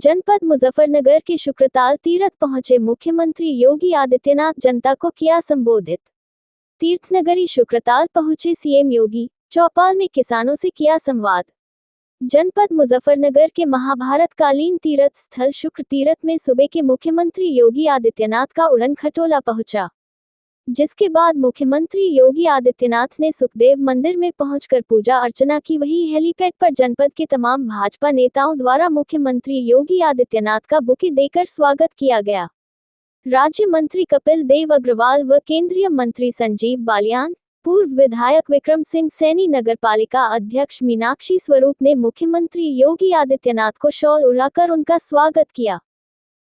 जनपद मुजफ्फरनगर के शुक्रताल तीर्थ पहुंचे मुख्यमंत्री योगी आदित्यनाथ, जनता को किया संबोधित। तीर्थनगरी शुक्रताल पहुंचे सीएम योगी, चौपाल में किसानों से किया संवाद। जनपद मुजफ्फरनगर के महाभारत कालीन तीर्थ स्थल शुक्र तीर्थ में सुबह के मुख्यमंत्री योगी आदित्यनाथ का उड़न खटोला पहुंचा, जिसके बाद मुख्यमंत्री योगी आदित्यनाथ ने सुखदेव मंदिर में पहुंचकर पूजा अर्चना की। वहीं हेलीपैड पर जनपद के तमाम भाजपा नेताओं द्वारा मुख्यमंत्री योगी आदित्यनाथ का बुके देकर स्वागत किया गया। राज्य मंत्री कपिल देव अग्रवाल व केंद्रीय मंत्री संजीव बालियान, पूर्व विधायक विक्रम सिंह सैनी, नगरपालिका अध्यक्ष मीनाक्षी स्वरूप ने मुख्यमंत्री योगी आदित्यनाथ को शॉल उड़ाकर उनका स्वागत किया।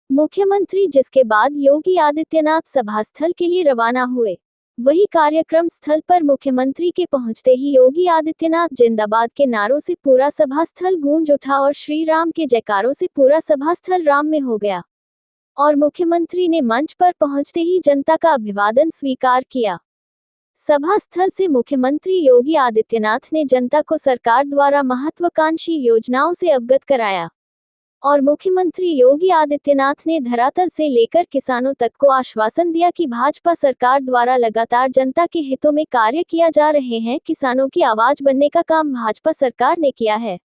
मुख्यमंत्री जिसके बाद योगी आदित्यनाथ सभा स्थल के लिए रवाना हुए। वही कार्यक्रम स्थल पर मुख्यमंत्री के पहुंचते ही योगी आदित्यनाथ जिंदाबाद के नारों से पूरा सभा स्थल गूंज उठा और श्री राम के जयकारों से पूरा सभा स्थल राम में हो गया और मुख्यमंत्री ने मंच पर पहुंचते ही जनता का अभिवादन स्वीकार किया। सभा स्थल से मुख्यमंत्री योगी आदित्यनाथ ने जनता को सरकार द्वारा महत्वाकांक्षी योजनाओं से अवगत कराया और मुख्यमंत्री योगी आदित्यनाथ ने धरातल से लेकर किसानों तक को आश्वासन दिया कि भाजपा सरकार द्वारा लगातार जनता के हितों में कार्य किया जा रहे हैं। किसानों की आवाज बनने का काम भाजपा सरकार ने किया है।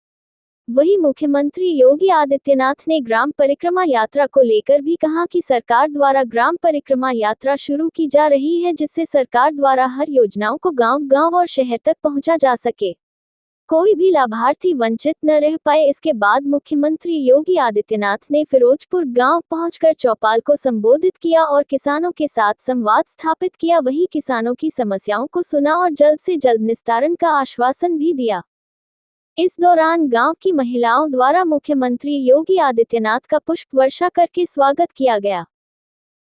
वहीं मुख्यमंत्री योगी आदित्यनाथ ने ग्राम परिक्रमा यात्रा को लेकर भी कहा कि सरकार द्वारा ग्राम परिक्रमा यात्रा शुरू की जा रही है, जिससे सरकार द्वारा हर योजनाओं को गांव-गांव और शहर तक पहुंचा जा सके, कोई भी लाभार्थी वंचित न रह पाए। इसके बाद मुख्यमंत्री योगी आदित्यनाथ ने फिरोजपुर गांव पहुंचकर चौपाल को संबोधित किया और किसानों के साथ संवाद स्थापित किया। वहीं किसानों की समस्याओं को सुना और जल्द से जल्द निस्तारण का आश्वासन भी दिया। इस दौरान गांव की महिलाओं द्वारा मुख्यमंत्री योगी आदित्यनाथ का पुष्प वर्षा करके स्वागत किया गया।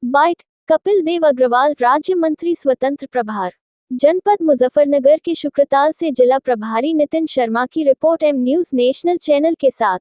बाइट कपिल देव अग्रवाल, राज्य मंत्री स्वतंत्र प्रभार, जनपद मुजफ्फरनगर के शुक्रताल से जिला प्रभारी नितिन शर्मा की report M news national channel के साथ।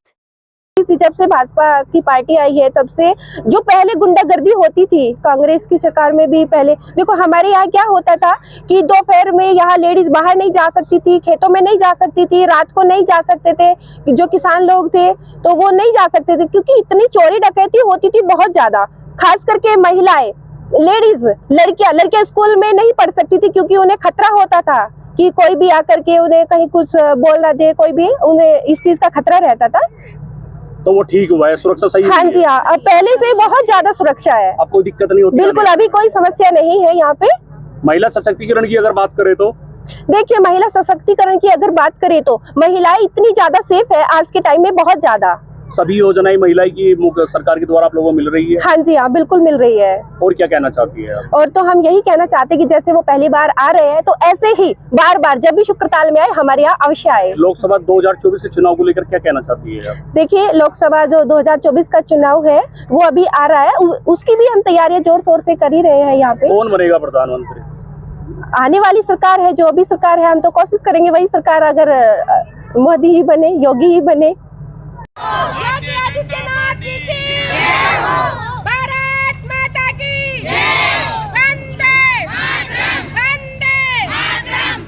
जब से भाजपा की पार्टी आई है तब से जो पहले गुंडागर्दी होती थी कांग्रेस की सरकार में भी, पहले देखो हमारे यहाँ क्या होता था कि दोपहर में यहाँ लेडीज बाहर नहीं जा सकती थी, खेतों में नहीं जा सकती थी, रात को नहीं जा सकते थे। जो किसान लोग थे तो वो नहीं जा सकते थे क्योंकि इतनी चोरी डकैती होती थी बहुत ज्यादा। खास करके महिलाएं, लेडीज, लड़कियां स्कूल में नहीं पढ़ सकती थी क्योंकि उन्हें खतरा होता था कि कोई भी आकर के उन्हें कहीं कुछ बोल ना दे, कोई भी, उन्हें इस चीज का खतरा रहता था। तो वो ठीक हुआ है, सुरक्षा सही है? हाँ जी हाँ, अब पहले से बहुत ज्यादा सुरक्षा है। अब कोई दिक्कत नहीं होती? बिल्कुल, अभी कोई समस्या नहीं है यहाँ पे। महिला सशक्तिकरण की अगर बात करें तो देखिए, महिला सशक्तिकरण की अगर बात करें तो महिलाएं इतनी ज्यादा सेफ है आज के टाइम में, बहुत ज्यादा। सभी योजनाएं महिला की सरकार के द्वारा आप लोगों को मिल रही है? हाँ जी हाँ, बिल्कुल मिल रही है। और क्या कहना चाहती है? और तो हम यही कहना चाहते हैं कि जैसे वो पहली बार आ रहे हैं तो ऐसे ही बार बार जब भी शुक्रताल में आए हमारे यहाँ अवश्य आए। लोकसभा 2024 के चुनाव को लेकर क्या कहना चाहती है? देखिए, लोकसभा जो 2024 का चुनाव है वो अभी आ रहा है, उसकी भी हम तैयारियां जोर शोर से कर ही रहे हैं। यहाँ पे कौन बनेगा प्रधानमंत्री? आने वाली सरकार है, जो भी सरकार है, हम तो कोशिश करेंगे वही सरकार, अगर मोदी ही बने, योगी ही बने। योगी आदित्यनाथ जी की जय हो, भारत माता की जय हो, वंदे मातरम, वंदे मातरम,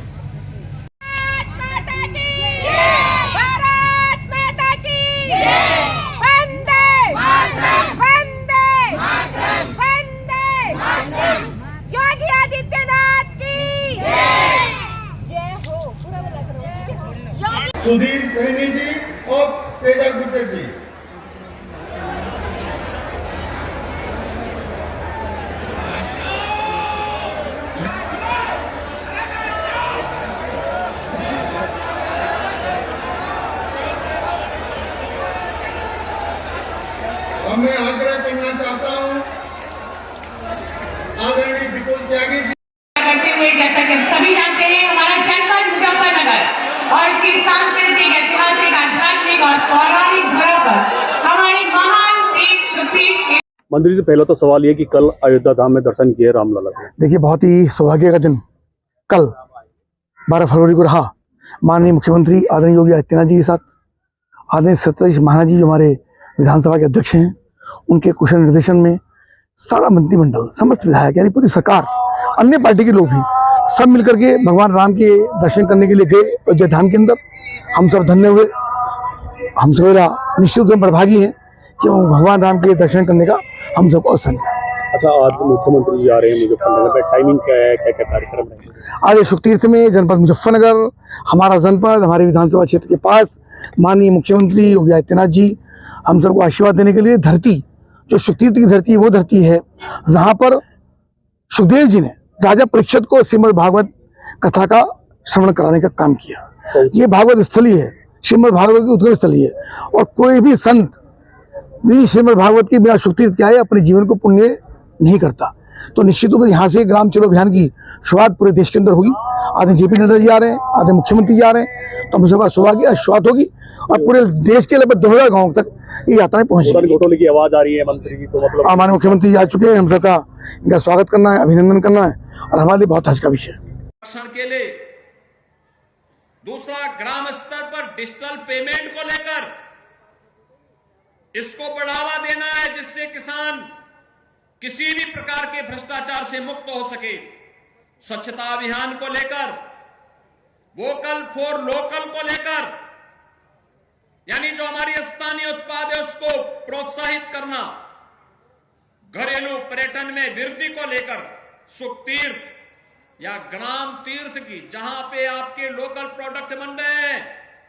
भारत माता की जय, भारत माता की जय, वंदे मातरम, वंदे मातरम, वंदे मातरम, योगी आदित्यनाथ की जय, जय हो। सुधीर सैनी जी और तेजा गुर्जर जी। अब मैं आग्रह करना चाहता हूं आदरणीय विपुल त्यागी जी करते हुए, जैसा कि सभी जानते हैं, हमारा जनपद मुजफ्फरनगर और इसकी सांस्कृतिक, ऐतिहासिक, आध्यात्मिक और पौराणिक धरोहर हमारी महान तीर्थ शक्ति। मंत्री जी, पहला तो सवाल ये कि कल अयोध्या धाम में दर्शन किए रामलला के। देखिए, बहुत ही सौभाग्य का दिन कल 12 फरवरी को रहा। माननीय मुख्यमंत्री आदरणीय योगी आदित्यनाथ जी के साथ आदरणीय सतीश महाराज जी, जो हमारे विधानसभा के अध्यक्ष हैं, उनके कुशल निर्देशन में सारा मंत्रिमंडल, समस्त विधायक, यानी पूरी सरकार, अन्य पार्टी के लोग भी सब मिलकर के भगवान राम के दर्शन करने के लिए गए अयोध्या धाम के अंदर। हम सब धन्य हुए, हम सब निश्चित रूप में बड़भागी हैं कि वो भगवान राम के दर्शन करने का हम सबको अवसर मिला। अच्छा, आज मुख्यमंत्री जी आ रहे हैं मुजफ्फरनगर में, टाइमिंग क्या है, क्या क्या कार्यक्रम है? आज शुक्तीर्थ में जनपद मुजफ्फरनगर, हमारा जनपद, हमारे विधानसभा क्षेत्र के पास माननीय मुख्यमंत्री योगी आदित्यनाथ जी हम सबको आशीर्वाद देने के लिए धरती, जो शुक्तीर्थ की धरती, वो धरती है जहाँ पर सुखदेव जी ने राजा परीक्षित को श्रीमद् भागवत कथा का श्रवण कराने का काम किया। ये भागवत स्थली है, श्रीमद् भागवत की उद्गम स्थली है, और कोई भी संत भी श्रीमद् भागवत के बिना शुक्तीर्थ के आए अपने जीवन को पुण्य नहीं करता। तो निश्चित रूप से यहाँ से ग्राम चलो अभियान की शुरुआत पूरे देश के अंदर होगी। आधे जेपी नड्डा जी आ रहे हैं, आधे मुख्यमंत्री जी आ रहे हैं, तो हम सबका सौभाग्य शुरुआत होगी और पूरे देश के लगभग 2000 गाँव तक ये यात्राएं पहुंचेगी। घोटाले की आवाज आ रही है मंत्री जी, तो मतलब हमारे मुख्यमंत्री जी आ चुके हैं, हम सबका इनका स्वागत करना है, अभिनंदन करना है, और हमारे लिए बहुत हर्ष का विषय है। के लिए दूसरा, ग्राम स्तर पर डिजिटल पेमेंट को लेकर इसको बढ़ावा देना है, जिससे किसान किसी भी प्रकार के भ्रष्टाचार से मुक्त हो सके। स्वच्छता अभियान को लेकर, वोकल फॉर लोकल को लेकर, यानी जो हमारी स्थानीय उत्पाद है उसको प्रोत्साहित करना, घरेलू पर्यटन में वृद्धि को लेकर सुख तीर्थ या ग्राम तीर्थ की, जहां पे आपके लोकल प्रोडक्ट बन रहे हैं,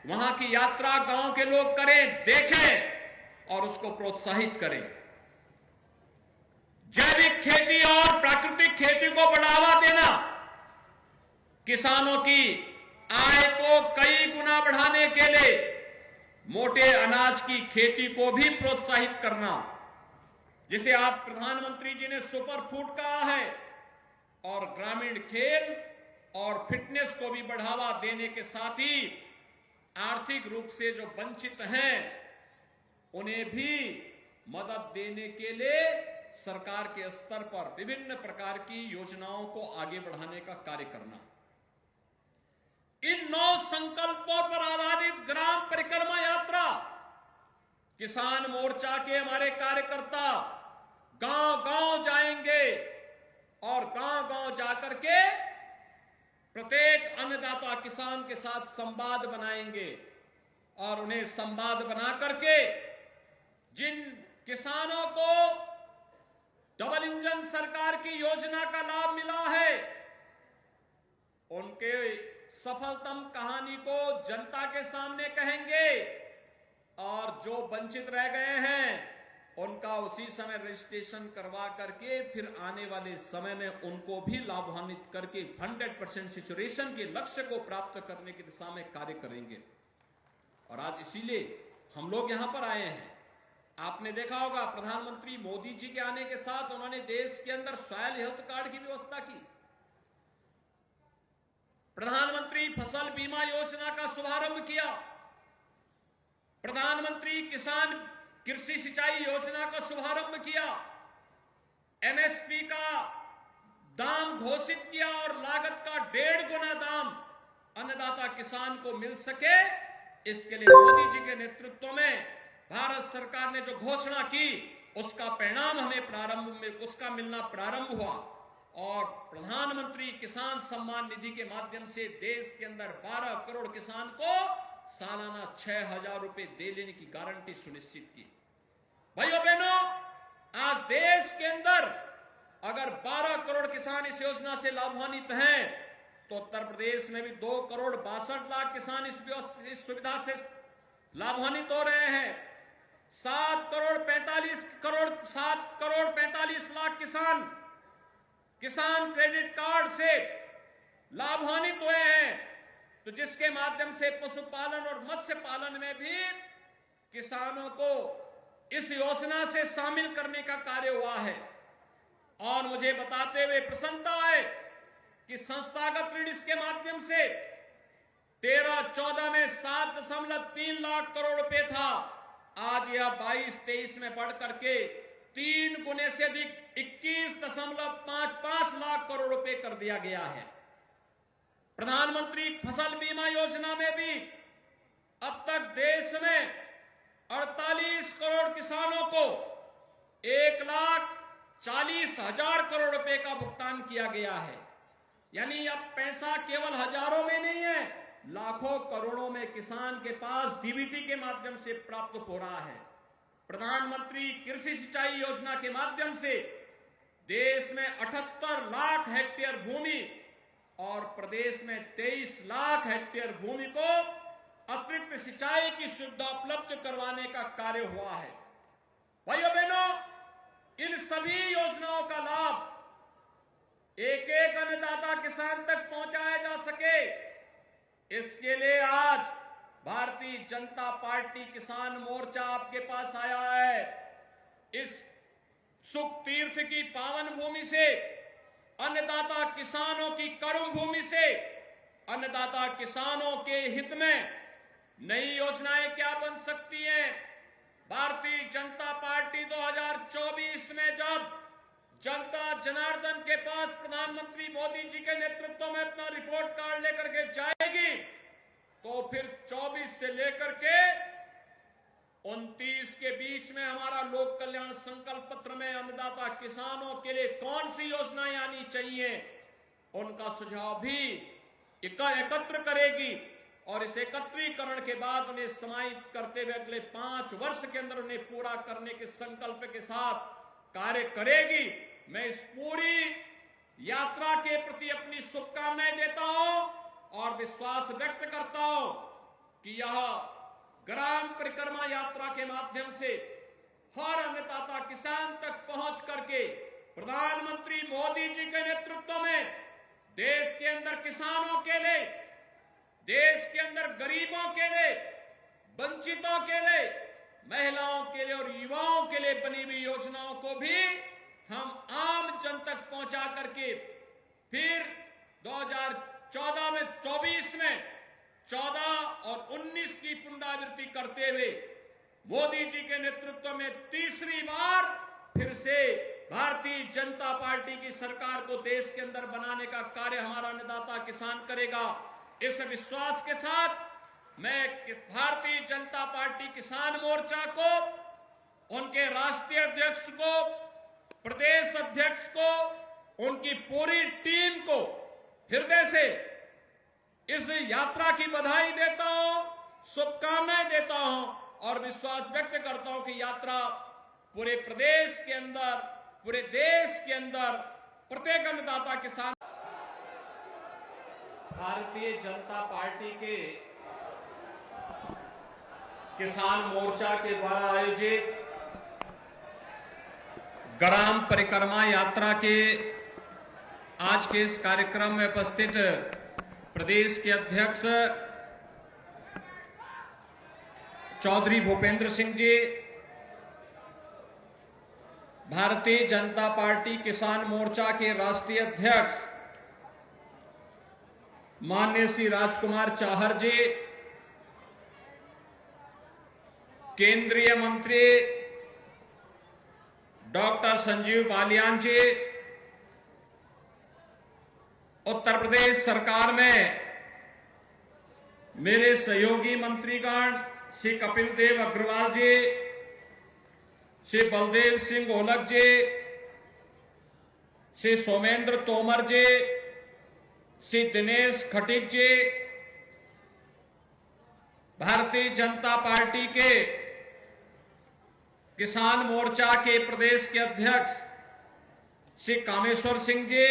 वहां की यात्रा गांव के लोग करें, देखें और उसको प्रोत्साहित करें। जैविक खेती और प्राकृतिक खेती को बढ़ावा देना, किसानों की आय को कई गुना बढ़ाने के लिए मोटे अनाज की खेती को भी प्रोत्साहित करना, जिसे आप प्रधानमंत्री जी ने सुपर फूड कहा है, और ग्रामीण खेल और फिटनेस को भी बढ़ावा देने के साथ ही आर्थिक रूप से जो वंचित हैं उन्हें भी मदद देने के लिए सरकार के स्तर पर विभिन्न प्रकार की योजनाओं को आगे बढ़ाने का कार्य करना। इन 9 संकल्पों पर आधारित ग्राम परिक्रमा यात्रा, किसान मोर्चा के हमारे कार्यकर्ता गांव-गांव जाएंगे और गांव-गांव जाकर के प्रत्येक अन्नदाता किसान के साथ संवाद बनाएंगे, और उन्हें संवाद बना करके जिन किसानों को डबल इंजन सरकार की योजना का लाभ मिला है, उनके सफलतम कहानी को जनता के सामने कहेंगे, और जो वंचित रह गए हैं उनका उसी समय रजिस्ट्रेशन करवा करके फिर आने वाले समय में उनको भी लाभान्वित करके 100% सैचुरेशन के लक्ष्य को प्राप्त करने की दिशा में कार्य करेंगे। और आज इसीलिए हम लोग यहां पर आए हैं। आपने देखा होगा प्रधानमंत्री मोदी जी के आने के साथ उन्होंने देश के अंदर सॉयल हेल्थ कार्ड की व्यवस्था की, प्रधानमंत्री फसल बीमा योजना का शुभारंभ किया, प्रधानमंत्री किसान कृषि सिंचाई योजना का शुभारंभ किया, एमएसपी का दाम घोषित किया और लागत का 1.5 गुना दाम अन्नदाता किसान को मिल सके, इसके लिए मोदी जी के नेतृत्व में भारत सरकार ने जो घोषणा की उसका परिणाम हमें प्रारंभ में उसका मिलना प्रारंभ हुआ, और प्रधानमंत्री किसान सम्मान निधि के माध्यम से देश के अंदर 12 करोड़ किसान को सालाना 6,000 रुपए दे लेने की गारंटी सुनिश्चित की। भाइयों बहनों, आज देश के अंदर अगर 12 करोड़ किसान इस योजना से लाभान्वित हैं, तो उत्तर प्रदेश में भी 2 करोड़ 62 लाख किसान इस सुविधा से लाभान्वित हो रहे हैं। 7 करोड़ 45 लाख किसान क्रेडिट कार्ड से लाभान्वित हुए हैं, तो जिसके माध्यम से पशुपालन और मत्स्य पालन में भी किसानों को इस योजना से शामिल करने का कार्य हुआ है। और मुझे बताते हुए प्रसन्नता है कि संस्थागत ऋण इसके माध्यम से 13-14 में 7.3 लाख करोड़ रुपए था, आज यह 22-23 में बढ़ करके 3 गुने से अधिक 21.55 लाख करोड़ रुपए कर दिया गया है। प्रधानमंत्री फसल बीमा योजना में भी अब तक देश में 48 करोड़ किसानों को 1,40,000 करोड़ रुपए का भुगतान किया गया है। यानी अब पैसा केवल हजारों में नहीं है, लाखों करोड़ों में किसान के पास डीबीटी के माध्यम से प्राप्त हो रहा है। प्रधानमंत्री कृषि सिंचाई योजना के माध्यम से देश में 78 लाख हेक्टेयर भूमि और प्रदेश में 23 लाख हेक्टेयर भूमि को अतिरिक्त सिंचाई की सुविधा उपलब्ध करवाने का कार्य हुआ है। भाइयों बहनों, इन सभी योजनाओं का लाभ एक एक अन्नदाता किसान तक पहुंचाया जा सके, इसके लिए आज भारतीय जनता पार्टी किसान मोर्चा आपके पास आया है। इस सुख तीर्थ की पावन भूमि से, अन्नदाता किसानों की कर्म भूमि से, अन्नदाता किसानों के हित में नई योजनाएं क्या बन सकती हैं। भारतीय जनता पार्टी 2024 में जब जनता जनार्दन के पास प्रधानमंत्री मोदी जी के नेतृत्व में अपना रिपोर्ट कार्ड लेकर के जाएगी, तो फिर 24 से लेकर के 29 के बीच में हमारा लोक कल्याण संकल्प पत्र में अन्नदाता किसानों के लिए कौन सी योजनाएं आनी चाहिए, उनका सुझाव भी एकत्र करेगी और इस एकत्रीकरण के बाद उन्हें समाहित करते हुए अगले 5 वर्ष के अंदर उन्हें पूरा करने के संकल्प के साथ कार्य करेगी। मैं इस पूरी यात्रा के प्रति अपनी शुभकामनाएं देता हूं और विश्वास व्यक्त करता हूं कि यह ग्राम परिक्रमा यात्रा के माध्यम से हर अन्नदाता किसान तक पहुंच करके प्रधानमंत्री मोदी जी के नेतृत्व में देश के अंदर किसानों के लिए, देश के अंदर गरीबों के लिए, वंचितों के लिए, महिलाओं के लिए और युवाओं के लिए बनी हुई योजनाओं को भी हम आम जन तक पहुंचा करके फिर 2014 में 24 में 14 और 19 की पुनरावृत्ति करते हुए मोदी जी के नेतृत्व में तीसरी बार फिर से भारतीय जनता पार्टी की सरकार को देश के अंदर बनाने का कार्य हमारा अन्नदाता किसान करेगा। इस विश्वास के साथ मैं भारतीय जनता पार्टी किसान मोर्चा को, उनके राष्ट्रीय अध्यक्ष को, प्रदेश अध्यक्ष को, उनकी पूरी टीम को हृदय से इस यात्रा की बधाई देता हूं, शुभकामनाएं देता हूं और विश्वास व्यक्त करता हूं कि यात्रा पूरे प्रदेश के अंदर, पूरे देश के अंदर प्रत्येक अन्नदाता किसान भारतीय जनता पार्टी के किसान मोर्चा के द्वारा आयोजित ग्राम परिक्रमा यात्रा के आज के इस कार्यक्रम में उपस्थित प्रदेश के अध्यक्ष चौधरी भूपेंद्र सिंह जी, भारतीय जनता पार्टी किसान मोर्चा के राष्ट्रीय अध्यक्ष माननीय श्री राजकुमार चाहर जी, केंद्रीय मंत्री डॉक्टर संजीव बालियान जी, उत्तर प्रदेश सरकार में मेरे सहयोगी मंत्रीगण श्री कपिल देव अग्रवाल जी, श्री बलदेव सिंह ओलख जी, श्री सोमेंद्र तोमर जी, श्री दिनेश खटीक जी, भारतीय जनता पार्टी के किसान मोर्चा के प्रदेश के अध्यक्ष श्री कामेश्वर सिंह जी,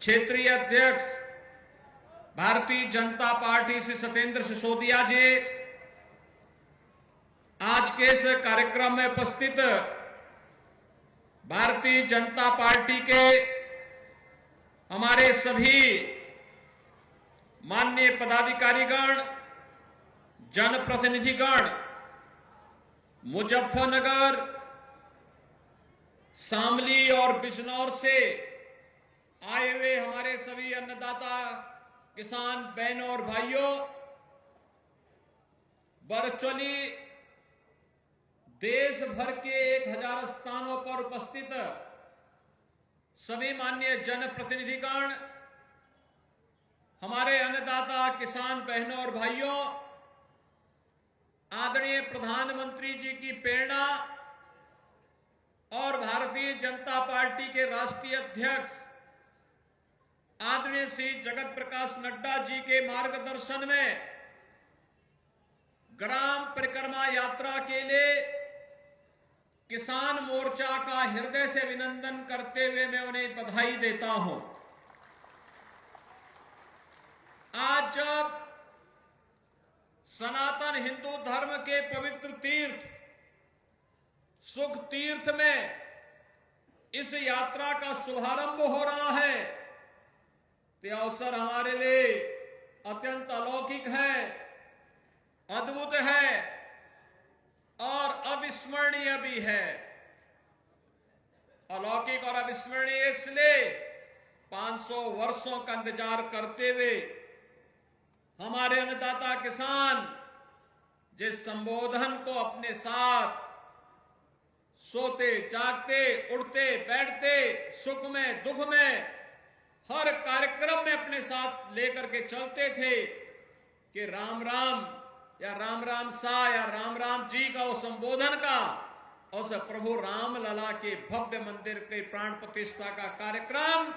क्षेत्रीय अध्यक्ष भारतीय जनता पार्टी श्री सत्येंद्र सिसोदिया जी, आज के इस कार्यक्रम में उपस्थित भारतीय जनता पार्टी के हमारे सभी माननीय पदाधिकारीगण, जनप्रतिनिधिगण, मुजफ्फरनगर, शामली और बिजनौर से आए हुए हमारे सभी अन्नदाता किसान बहनों और भाइयों, वर्चुअली देश भर के 1000 स्थानों पर उपस्थित सभी माननीय जनप्रतिनिधिगण, हमारे अन्नदाता किसान बहनों और भाइयों, आदरणीय प्रधानमंत्री जी की प्रेरणा और भारतीय जनता पार्टी के राष्ट्रीय अध्यक्ष आदरणीय श्री जगत प्रकाश नड्डा जी के मार्गदर्शन में ग्राम परिक्रमा यात्रा के लिए किसान मोर्चा का हृदय से अभिनंदन करते हुए मैं उन्हें बधाई देता हूं। आज जब सनातन हिंदू धर्म के पवित्र तीर्थ सुख तीर्थ में इस यात्रा का शुभारंभ हो रहा है, तो अवसर हमारे लिए अत्यंत अलौकिक है, अद्भुत है और अविस्मरणीय भी है। अलौकिक और अविस्मरणीय इसलिए 500 वर्षों का इंतजार करते हुए हमारे अन्नदाता किसान जिस संबोधन को अपने साथ सोते जागते उठते बैठते सुख में दुख में हर कार्यक्रम में अपने साथ लेकर के चलते थे कि राम राम या राम राम सा या राम राम जी का वो संबोधन का उस प्रभु राम लला के भव्य मंदिर के प्राण प्रतिष्ठा का कार्यक्रम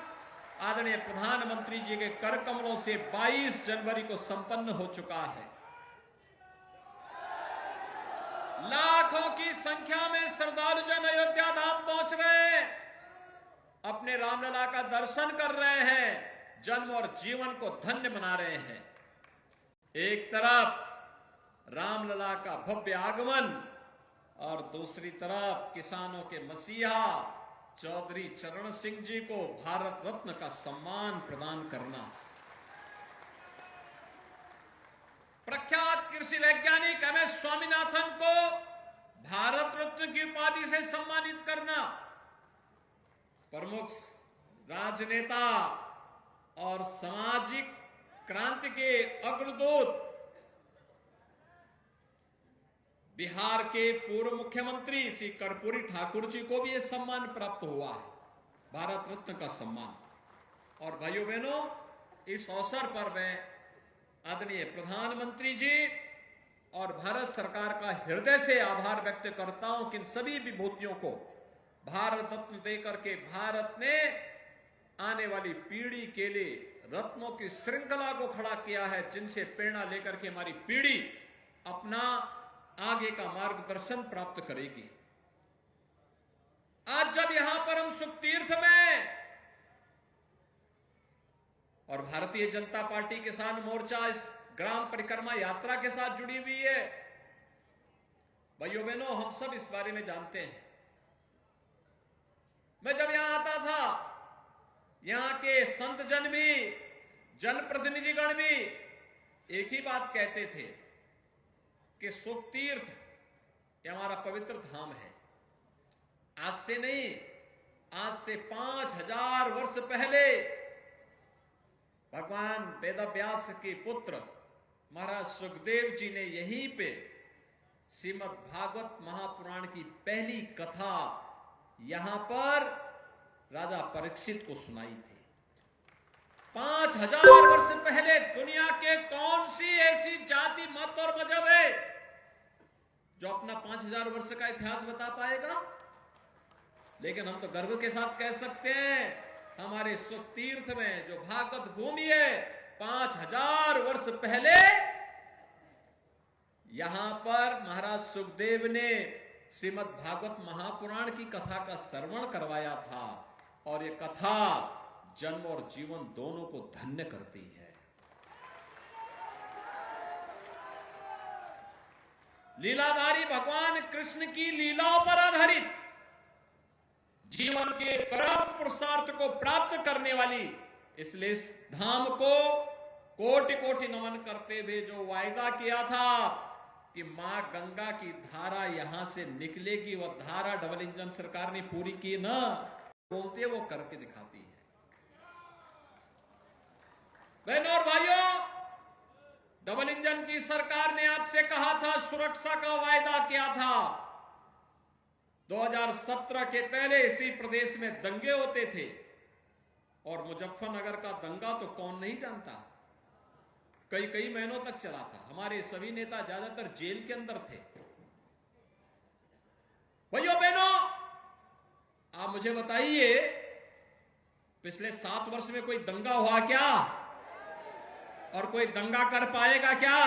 आदरणीय प्रधानमंत्री जी के कर कमलों से 22 जनवरी को संपन्न हो चुका है। लाखों की संख्या में श्रद्धालु जन अयोध्या धाम पहुंच रहे हैं, अपने रामलला का दर्शन कर रहे हैं, जन्म और जीवन को धन्य बना रहे हैं। एक तरफ रामलला का भव्य आगमन और दूसरी तरफ किसानों के मसीहा चौधरी चरण सिंह जी को भारत रत्न का सम्मान प्रदान करना, प्रख्यात कृषि वैज्ञानिक एमएस स्वामीनाथन को भारत रत्न की उपाधि से सम्मानित करना, प्रमुख राजनेता और सामाजिक क्रांति के अग्रदूत बिहार के पूर्व मुख्यमंत्री श्री कर्पूरी ठाकुर जी को भी यह सम्मान प्राप्त हुआ है, भारत रत्न का सम्मान। और भाइयों बहनों, इस अवसर पर मैं आदरणीय प्रधानमंत्री जी और भारत सरकार का हृदय से आभार व्यक्त करता हूं कि इन सभी विभूतियों को भारत रत्न देकर के भारत ने आने वाली पीढ़ी के लिए रत्नों की श्रृंखला को खड़ा किया है, जिनसे प्रेरणा लेकर के हमारी पीढ़ी अपना आगे का मार्गदर्शन प्राप्त करेगी। आज जब यहां पर हम सुख तीर्थ में और भारतीय जनता पार्टी किसान मोर्चा इस ग्राम परिक्रमा यात्रा के साथ जुड़ी हुई है, भाइयों बहनों, हम सब इस बारे में जानते हैं। मैं जब यहां आता था, यहां के संत जन भी, जनप्रतिनिधिगण भी एक ही बात कहते थे कि सुख तीर्थ ये हमारा पवित्र धाम है। आज से नहीं, आज से 5000 वर्ष पहले भगवान वेदव्यास के पुत्र महाराज सुखदेव जी ने यहीं पे श्रीमद् भागवत महापुराण की पहली कथा यहां पर राजा परीक्षित को सुनाई थी। 5000 वर्ष पहले दुनिया के कौन सी ऐसी जाति मत और मजहब है जो अपना 5000 वर्ष का इतिहास बता पाएगा? लेकिन हम तो गर्व के साथ कह सकते हैं, हमारे सुख तीर्थ में जो भागवत भूमि है, 5000 वर्ष पहले यहां पर महाराज सुखदेव ने श्रीमद् भागवत महापुराण की कथा का श्रवण करवाया था, और यह कथा जन्म और जीवन दोनों को धन्य करती है। लीलाधारी भगवान कृष्ण की लीलाओं पर आधारित जीवन के परम पुरुषार्थ को प्राप्त करने वाली, इसलिए इस धाम को कोटि कोटि नमन करते हुए जो वायदा किया था कि मां गंगा की धारा यहां से निकलेगी, वह धारा डबल इंजन सरकार ने पूरी की ना, बोलते वो करके दिखाती है। बहनों और भाइयों, डबल इंजन की सरकार ने आपसे कहा था, सुरक्षा का वायदा किया था। 2017 के पहले इसी प्रदेश में दंगे होते थे, और मुजफ्फरनगर का दंगा तो कौन नहीं जानता, कई कई महीनों तक चला था। हमारे सभी नेता ज्यादातर जेल के अंदर थे। भाइयों बहनों, आप मुझे बताइए, पिछले 7 वर्ष में कोई दंगा हुआ क्या? और कोई दंगा कर पाएगा क्या?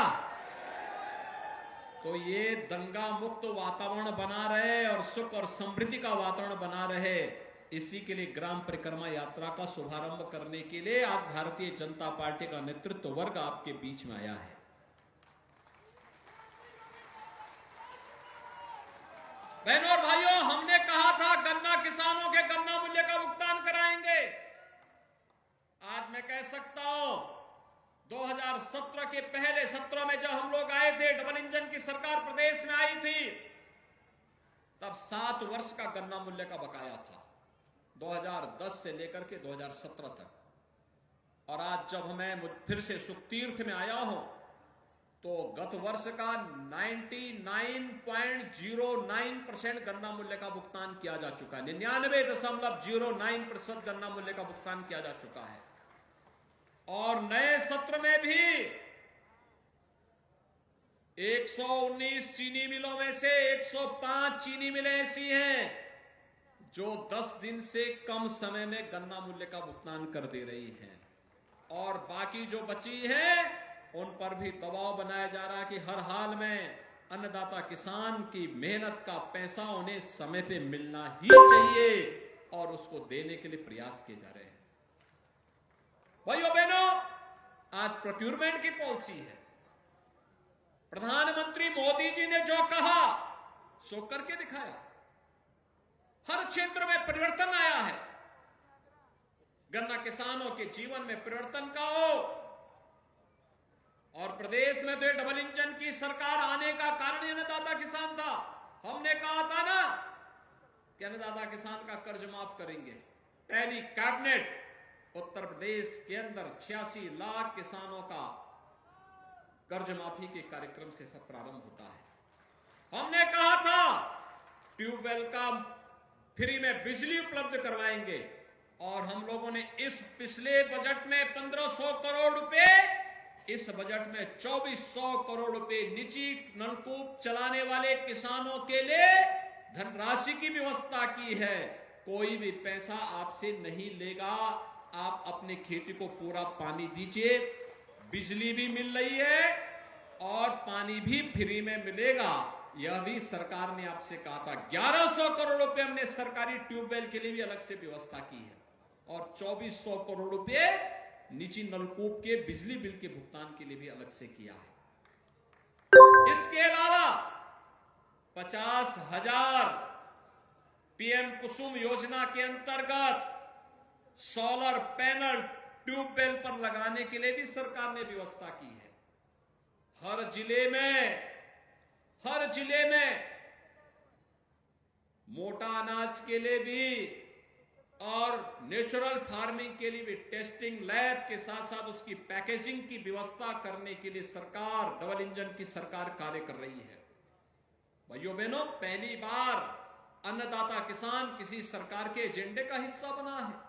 तो ये दंगा मुक्त वातावरण बना रहे और सुख और समृद्धि का वातावरण बना रहे, इसी के लिए ग्राम परिक्रमा यात्रा का शुभारंभ करने के लिए आज भारतीय जनता पार्टी का नेतृत्व वर्ग आपके बीच में आया है। बहनों और भाइयों, हमने कहा था गन्ना किसानों के गन्ना मूल्य का भुगतान कराएंगे। आज मैं कह सकता हूं 2017 के पहले सत्र में जब हम लोग आए थे, डबल इंजन की सरकार प्रदेश में आई थी, तब 7 वर्ष का गन्ना मूल्य का बकाया था, 2010 से लेकर के 2017 तक। और आज जब मैं फिर से सुख तीर्थ में आया हूं तो गत वर्ष का 99.09% गन्ना मूल्य का भुगतान किया जा चुका है। 99.09% गन्ना मूल्य का भुगतान किया जा चुका है। और नए सत्र में भी 119 चीनी मिलों में से 105 चीनी मिलें ऐसी हैं जो 10 दिन से कम समय में गन्ना मूल्य का भुगतान कर दे रही हैं, और बाकी जो बची है उन पर भी दबाव बनाया जा रहा है कि हर हाल में अन्नदाता किसान की मेहनत का पैसा उन्हें समय पे मिलना ही चाहिए, और उसको देने के लिए प्रयास किए जा रहे हैं। भाइयों बहनों, आज प्रोक्यूरमेंट की पॉलिसी है। प्रधानमंत्री मोदी जी ने जो कहा सो करके दिखाया। हर क्षेत्र में परिवर्तन आया है। गन्ना किसानों के जीवन में परिवर्तन का हो, और प्रदेश में तो ये डबल इंजन की सरकार आने का कारण ही अन्नदाता किसान था। हमने कहा था ना कि अन्नदाता किसान का कर्ज माफ करेंगे। पहली कैबिनेट उत्तर प्रदेश के अंदर 86 लाख किसानों का कर्ज माफी के कार्यक्रम से सब प्रारंभ होता है। हमने कहा था ट्यूबवेल का फ्री में बिजली उपलब्ध करवाएंगे, और हम लोगों ने इस पिछले बजट में 1500 करोड़ रुपए, इस बजट में 2400 करोड़ रुपए निजी नलकूप चलाने वाले किसानों के लिए धनराशि की व्यवस्था की है। कोई भी पैसा आपसे नहीं लेगा, आप अपने खेती को पूरा पानी दीजिए, बिजली भी मिल रही है और पानी भी फ्री में मिलेगा। यह भी सरकार ने आपसे कहा था। 1100 करोड़ रुपए हमने सरकारी ट्यूबवेल के लिए भी अलग से व्यवस्था की है, और 2400 करोड़ रुपए निजी नलकूप के बिजली बिल के भुगतान के लिए भी अलग से किया है। इसके अलावा 50,000 पीएम कुसुम योजना के अंतर्गत सोलर पैनल ट्यूबवेल पर लगाने के लिए भी सरकार ने व्यवस्था की है। हर जिले में मोटा अनाज के लिए भी और नेचुरल फार्मिंग के लिए भी टेस्टिंग लैब के साथ साथ उसकी पैकेजिंग की व्यवस्था करने के लिए सरकार, डबल इंजन की सरकार कार्य कर रही है। भाइयों बहनों, पहली बार अन्नदाता किसान किसी सरकार के एजेंडे का हिस्सा बना है।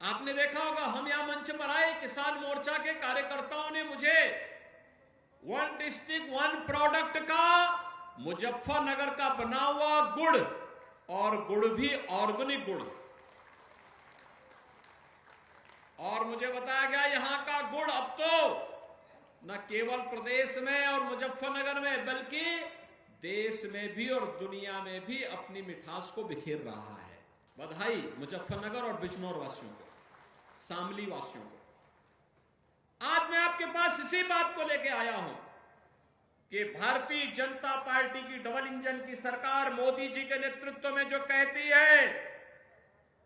आपने देखा होगा, हम यहां मंच पर आए, किसान मोर्चा के कार्यकर्ताओं ने मुझे 1 डिस्ट्रिक्ट 1 प्रोडक्ट का मुजफ्फरनगर का बना हुआ गुड़, और गुड़ भी ऑर्गेनिक गुड़, और मुझे बताया गया यहां का गुड़ अब तो न केवल प्रदेश में और मुजफ्फरनगर में बल्कि देश में भी और दुनिया में भी अपनी मिठास को बिखेर रहा है। बधाई मुजफ्फरनगर और बिजनौर वासियों को, शामली वासियों को। आज मैं आपके पास इसी बात को लेकर आया हूं कि भारतीय जनता पार्टी की डबल इंजन की सरकार मोदी जी के नेतृत्व में जो कहती है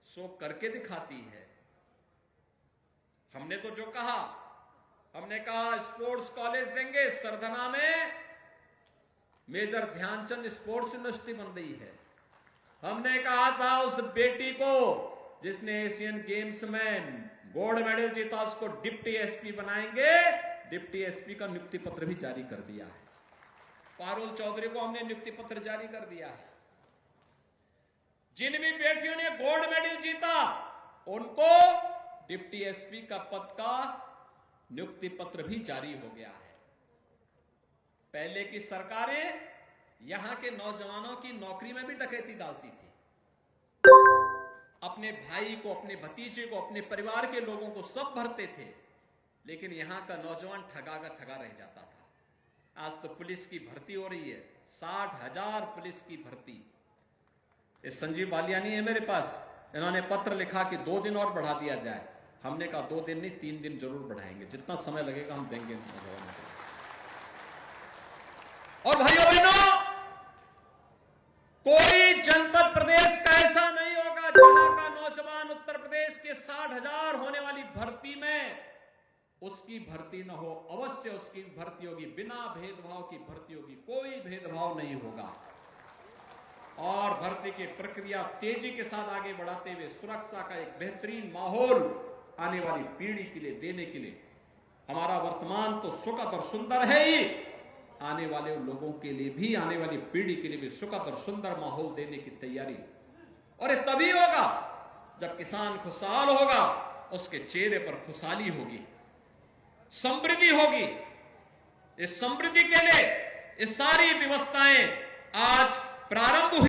सो करके दिखाती है। हमने तो जो कहा, हमने कहा स्पोर्ट्स कॉलेज देंगे सरधना में, मेजर ध्यानचंद स्पोर्ट्स यूनिवर्सिटी बन रही है। हमने कहा था उस बेटी को जिसने एशियन गेम्स में गोल्ड मेडल जीता उसको डिप्टी एसपी बनाएंगे, डिप्टी एसपी का नियुक्ति पत्र भी जारी कर दिया है। पारुल चौधरी को हमने नियुक्ति पत्र जारी कर दिया है। जिन भी बेटियों ने गोल्ड मेडल जीता उनको डिप्टी एसपी का पद का नियुक्ति पत्र भी जारी हो गया है। पहले की सरकारें यहां के नौजवानों की नौकरी में भी डकैती डालती थी। अपने भाई को, अपने भतीजे को, अपने परिवार के लोगों को सब भरते थे, लेकिन यहां का नौजवान ठगा का ठगा रह जाता था। आज तो पुलिस की भर्ती हो रही है, 60,000 पुलिस की भर्ती। इस संजीव बालियानी है मेरे पास, इन्होंने पत्र लिखा कि 2 दिन और बढ़ा दिया जाए। हमने कहा 2 दिन नहीं 3 दिन जरूर बढ़ाएंगे, जितना समय लगेगा हम देंगे। और भाइयों बहनों, कोई जनपद प्रदेश का ऐसा नहीं होगा जहां का नौजवान उत्तर प्रदेश के 60,000 होने वाली भर्ती में उसकी भर्ती न हो। अवश्य उसकी भर्ती होगी, बिना भेदभाव की भर्ती होगी, कोई भेदभाव नहीं होगा। और भर्ती की प्रक्रिया तेजी के साथ आगे बढ़ाते हुए सुरक्षा का एक बेहतरीन माहौल आने वाली पीढ़ी के लिए देने के लिए, हमारा वर्तमान तो सुखद और सुंदर है ही, आने वाले लोगों के लिए भी, आने वाली पीढ़ी के लिए भी सुखद और सुंदर माहौल देने की तैयारी। और ये तभी होगा जब किसान खुशहाल होगा, उसके चेहरे पर खुशहाली होगी, समृद्धि होगी। इस समृद्धि के लिए ये सारी व्यवस्थाएं आज प्रारंभ हुई।